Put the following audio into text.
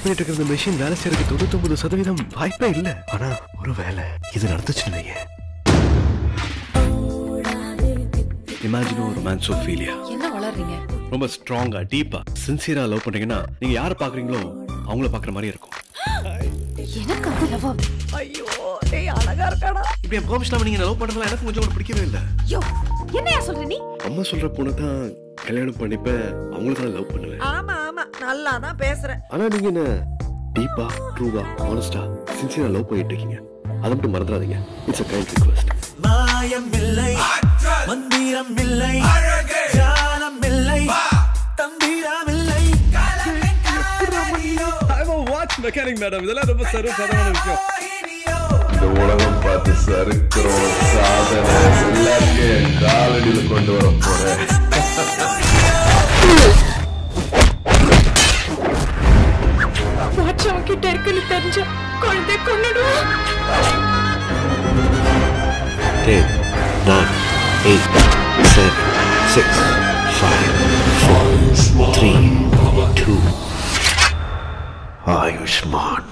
Operate பண்ணிட்டு இருக்கிற machine வேலை செய்யறதுக்கு 99% வாய்ப்பே இல்ல. ஆனா ஒரு வேலை இது நடந்துச்சுன்னு வைங்க. இமேஜின் ஒரு ரொமான்சோஃபீலியா. என்ன வளர்றீங்க? ரொம்ப ஸ்ட்ராங்கா டீப்பா சின்சியரா லவ் பண்றீங்கன்னா நீங்க யாரை பாக்குறீங்களோ அவங்கள பாக்குற மாதிரி இருக்கும். எனக்கு அது லவ். ஐயோ டேய் அழகா இருக்காடா. இப்போ என் பெர்மிஷன் நீங்க லவ் பண்றதுல எனக்கு கொஞ்சம் கூட பிடிக்கவே இல்ல. யோ என்னையா சொல்ற நீ? அம்மா சொல்ற பொண்ணு தான் கல்யாணம் பண்ணிப்ப அவங்கள தான் லவ் பண்ணுவேன். ஆமா ஆமா நல்லா தான் பேசுற. ஆனா நீங்க என்ன டீப்பா ட்ரூவா ஹானஸ்டா சின்சியரா லவ் பண்ணிட்டு இருக்கீங்க. அதை மட்டும் மறந்துடாதீங்க. It's a kind request. மாயம் இல்லை மந்திரம் இல்லை ஜாலம் இல்லை தந்திரம் இல்லை. I'm a watch mechanic madam. இதெல்லாம் ரொம்ப சர்வசாதாரண விஷயம். இந்த உலகம் பார்த்து சறுக்கிறோம் சாதனை எல்லாத்தையும் காலடியில் கொண்டு வர போறேன். வாட்ச் அவன்கிட்ட இருக்குன்னு தெரிஞ்ச குழந்தை கொன்னுடுவான். 10, 9, 8, 7, 6, 5, 4, 3, 2. Ayushman.